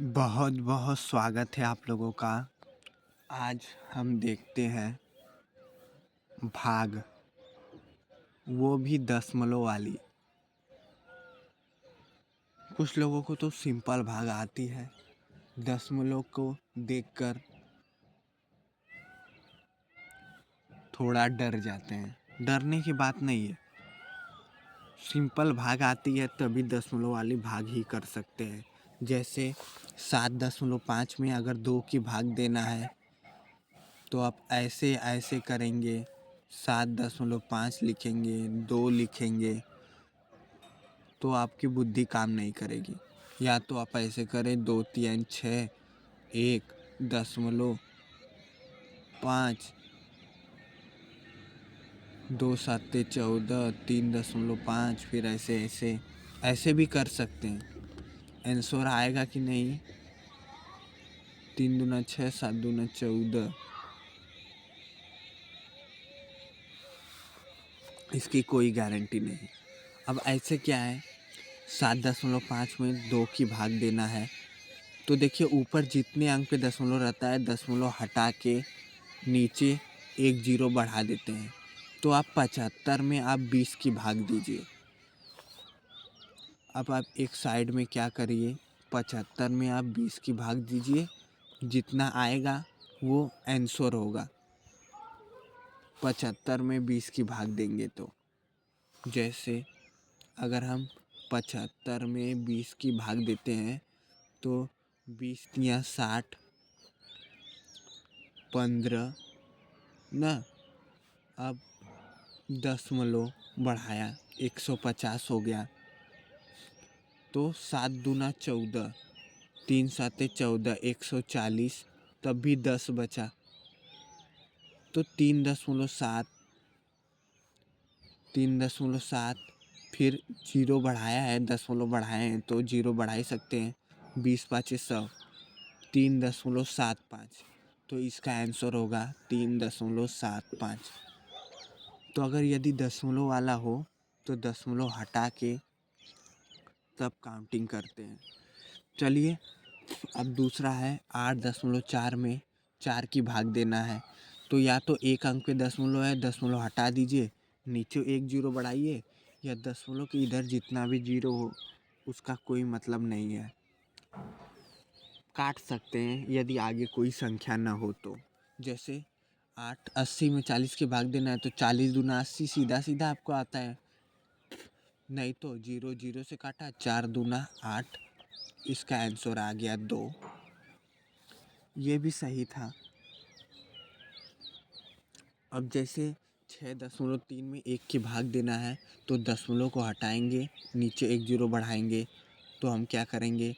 बहुत बहुत स्वागत है आप लोगों का। आज हम देखते हैं भाग, वो भी दशमलव वाली। कुछ लोगों को तो सिंपल भाग आती है, दशमलव को देखकर थोड़ा डर जाते हैं। डरने की बात नहीं है, सिंपल भाग आती है तभी दशमलव वाली भाग ही कर सकते हैं। जैसे 7.5 में अगर 2 की भाग देना है तो आप ऐसे ऐसे करेंगे, 7.5 लिखेंगे, 2 लिखेंगे तो आपकी बुद्धि काम नहीं करेगी। या तो आप ऐसे करें 2 3 6 1.5, 2 7 14, 3.5, फिर ऐसे ऐसे ऐसे भी कर सकते हैं। आंसर आएगा कि नहीं, 3 दूना 6, 7 दूना 14, इसकी कोई गारंटी नहीं। अब ऐसे क्या है, 7.5 में 2 की भाग देना है तो देखिए ऊपर जितने अंक पे दशमलव रहता है, दशमलव हटा के नीचे एक जीरो बढ़ा देते हैं। तो आप 75 में आप 20 की भाग दीजिए। अब आप एक साइड में क्या करिए, 75 में आप 20 की भाग दीजिए, जितना आएगा वो आंसर होगा। 75 में 20 की भाग देंगे तो जैसे अगर हम 75 में 20 की भाग देते हैं तो 20 या 60, 15 ना, अब दशमलव बढ़ाया 150 हो गया तो 7 दूना 14, 3 साते 14, 140, तब भी 10 बचा तो 3.7, 3.7, फिर जीरो बढ़ाया है, दशमलव बढ़ाए हैं तो जीरो बढ़ा ही सकते हैं। 20 पाँचे 100, 3.75, तो इसका आंसर होगा 3.75। तो अगर यदि दशमलव वाला हो तो दशमलव हटा के तब काउंटिंग करते हैं। चलिए अब दूसरा है 8.4 में 4 की भाग देना है तो या तो एक अंक पे दशमलव है, दशमलव हटा दीजिए, नीचे एक जीरो बढ़ाइए, या दशमलव के इधर जितना भी जीरो हो उसका कोई मतलब नहीं है, काट सकते हैं यदि आगे कोई संख्या ना हो तो। जैसे 8 80 में 40 की भाग देना है तो 40 दूना 80, सीधा सीधा आपको आता है। नहीं तो जीरो जीरो से काटा, 4 दूना 8, इसका आंसर आ गया 2। ये भी सही था। अब जैसे 6.3 में 1 की भाग देना है तो दशमलव को हटाएंगे, नीचे एक जीरो बढ़ाएंगे तो हम क्या करेंगे,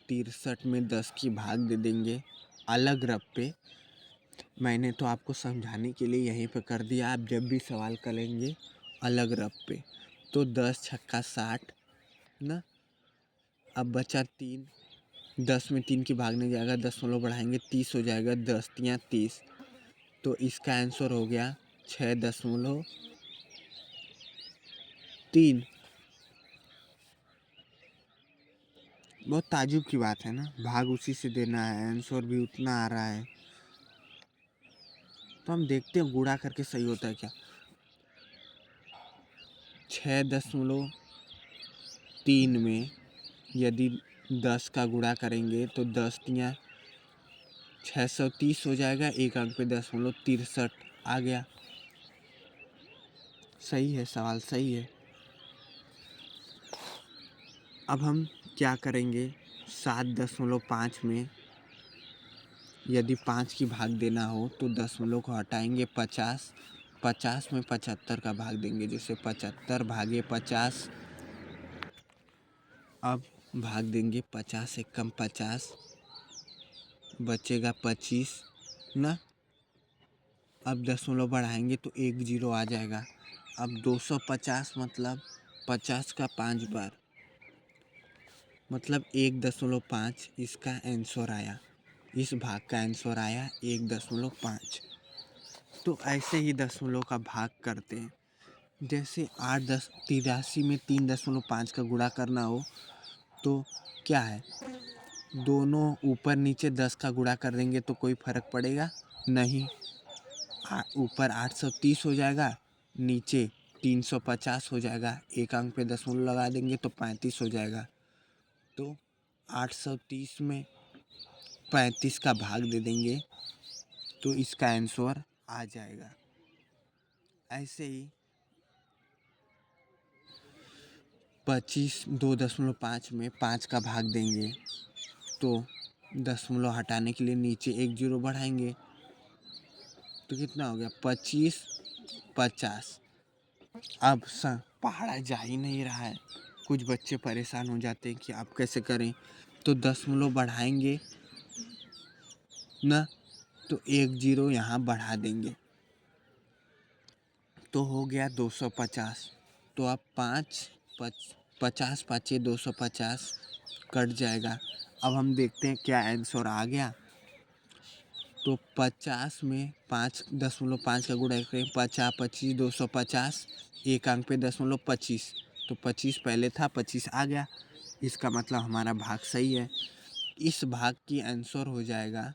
63 में 10 की भाग दे देंगे अलग रब पे। मैंने तो आपको समझाने के लिए यहीं पे कर दिया, आप जब भी सवाल करेंगे अलग रब पे। तो 10 छक्का 60 ना, अब बचा 3, 10 में 3 की भाग नहीं जाएगा, दशमलव बढ़ाएंगे 30 हो जाएगा, 10 तियाँ 30, तो इसका आंसर हो गया 6.3। बहुत ताजुब की बात है ना, भाग उसी से देना है, आंसर भी उतना आ रहा है। तो हम देखते हैं गुणा करके सही होता है क्या। 6.3 में यदि 10 का गुणा करेंगे तो 10 तियाँ 630 हो जाएगा, एक अंक पे दशमलव 63 आ गया। सही है, सवाल सही है। अब हम क्या करेंगे, 7.5 में यदि 5 की भाग देना हो तो दशमलव को हटाएंगे 50, 50 में 75 का भाग देंगे, जैसे 75 भागे 50। अब भाग देंगे 50 एक कम 50, बचेगा 25 ना। अब दशमलव बढ़ाएंगे तो एक जीरो आ जाएगा। अब 250 मतलब 50 का 5 बार, मतलब 1.5, इसका आंसर आया, इस भाग का आंसर आया 1.5। तो ऐसे ही दशमलव का भाग करते हैं। जैसे 83 में 3.5 का गुणा करना हो तो क्या है, दोनों ऊपर नीचे 10 का गुणा कर देंगे तो कोई फर्क पड़ेगा नहीं। ऊपर 830 हो जाएगा, नीचे 350 हो जाएगा। एक अंक पे दशमलव लगा देंगे तो 35 हो जाएगा। तो 830 में 35 का भाग दे देंगे तो इसका आंसर आ जाएगा। ऐसे ही 2.5 में 5 का भाग देंगे तो दशमलव हटाने के लिए नीचे एक जीरो बढ़ाएंगे तो कितना हो गया 25 50। अब पहाड़ा जा ही नहीं रहा है, कुछ बच्चे परेशान हो जाते हैं कि आप कैसे करें, तो दशमलव बढ़ाएंगे ना, तो एक जीरो यहाँ बढ़ा देंगे तो हो गया 250। तो अब 50 पाँचे 250 कट जाएगा। अब हम देखते हैं क्या आंसर आ गया। तो 50 में 5.5 का गुणा करें, 50 25 250, एक अंक पे दशमलव 25, तो 25 पहले था 25 आ गया। इसका मतलब हमारा भाग सही है। इस भाग की आंसर हो जाएगा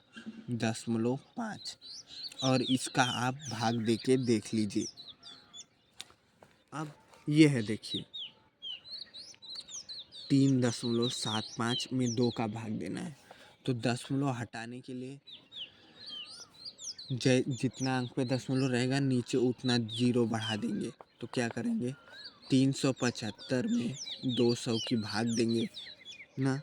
0.5 और इसका आप भाग देके देख लीजिए। अब ये है, देखिए 3.75 में 2 का भाग देना है तो दशमलव हटाने के लिए जितना अंक पे दशमलव रहेगा नीचे उतना जीरो बढ़ा देंगे। तो क्या करेंगे 375 में 200 की भाग देंगे ना,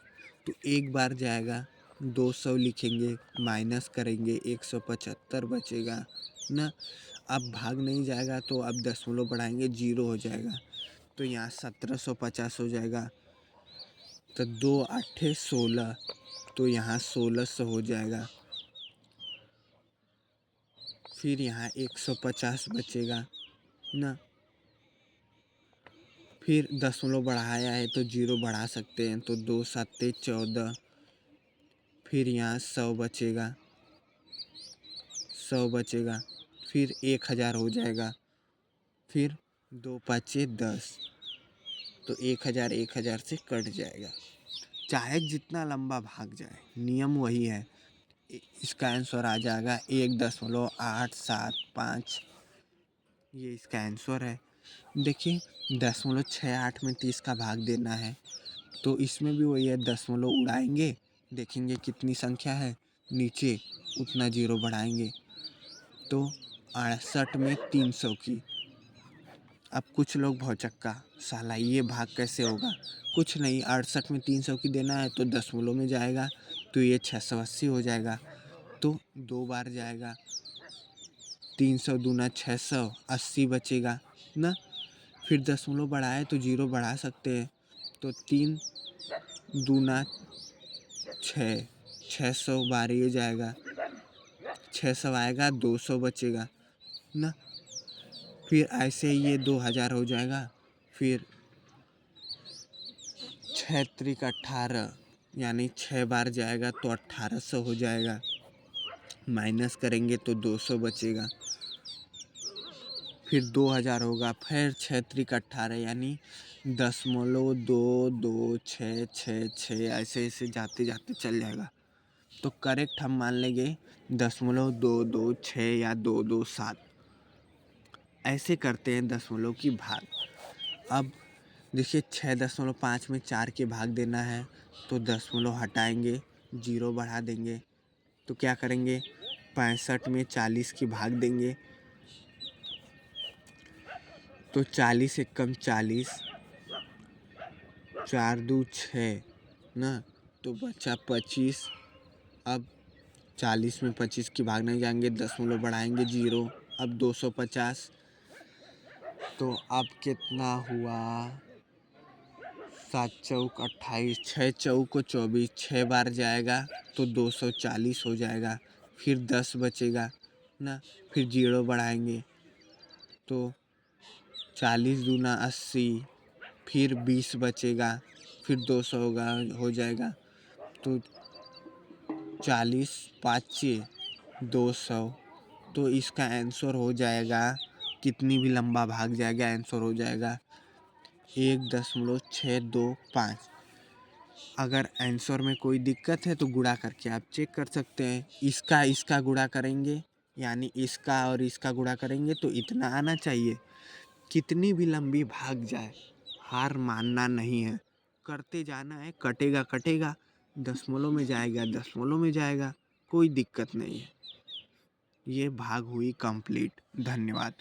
तो एक बार जाएगा 200 लिखेंगे, माइनस करेंगे 175 बचेगा ना। अब भाग नहीं जाएगा तो अब दशमलव बढ़ाएंगे, जीरो हो जाएगा तो यहाँ 1750 हो जाएगा। तो 2 8 16, तो यहाँ 1600 हो जाएगा। फिर यहाँ 150 बचेगा ना। फिर दशमलव बढ़ाया है तो जीरो बढ़ा सकते हैं, तो 2 7 14। फिर यहाँ 100 बचेगा, 100 बचेगा। फिर 1000 हो जाएगा। फिर 2 5 10, तो 1000 से कट जाएगा। चाहे जितना लंबा भाग जाए, नियम वही है। इसका आंसर आ जाएगा 1.875। ये इसका आंसर है। देखिए 0.68 में 30 का भाग देना है तो इसमें भी वही है, दशमलव उड़ाएंगे, देखेंगे कितनी संख्या है, नीचे उतना जीरो बढ़ाएंगे तो 68 में 300 की। अब कुछ लोग भौचक्का, साला ये भाग कैसे होगा, कुछ नहीं, 68 में 300 की देना है तो दशमलव में जाएगा तो ये 680 हो जाएगा। तो 2 बार जाएगा, 300 दूना 600, 80 बचेगा ना। फिर दशमलव बढ़ाए तो जीरो बढ़ा सकते हैं, तो 3 दूना 6, 600 बार ये जाएगा, 600 आएगा, 200 बचेगा ना। फिर ऐसे ये 2000 हो जाएगा। फिर 6 त्रिक 18, यानी 6 बार जाएगा तो 1800 हो जाएगा। माइनस करेंगे तो 200 बचेगा। फिर 2000 होगा, फिर 6 त्रिक 18, यानी 0.222666, ऐसे ऐसे जाते जाते चल जाएगा। तो करेक्ट हम मान लेंगे 0.226 या 227। ऐसे करते हैं दशमलव की भाग। अब देखिए 6.5 में 4 के भाग देना है तो दशमलव हटाएंगे, जीरो बढ़ा देंगे तो क्या करेंगे 65 में 40 की भाग देंगे तो 40 एकम 40, 4 2 6 ना, तो बचा 25। अब 40 में 25 की भाग नहीं जाएंगे, दशमलव बढ़ाएंगे जीरो, अब 250। तो अब कितना हुआ, 7 चौक 28, 6 चौक 24, 6 बार जाएगा तो 240 हो जाएगा। फिर 10 बचेगा ना, फिर जीरो बढ़ाएंगे तो 40 दूना 80, फिर 20 बचेगा, फिर 200 होगा, हो जाएगा तो 40 पाँचे 200। तो इसका आंसर हो जाएगा, कितनी भी लंबा भाग जाएगा आंसर हो जाएगा 1.625। अगर आंसर में कोई दिक्कत है तो गुणा करके आप चेक कर सकते हैं। इसका इसका गुणा करेंगे, यानी इसका और इसका गुणा करेंगे तो इतना आना चाहिए। कितनी भी लंबी भाग जाए, हार मानना नहीं है, करते जाना है। कटेगा कटेगा, दशमलव में जाएगा दशमलव में जाएगा, कोई दिक्कत नहीं है। ये भाग हुई कंप्लीट। धन्यवाद।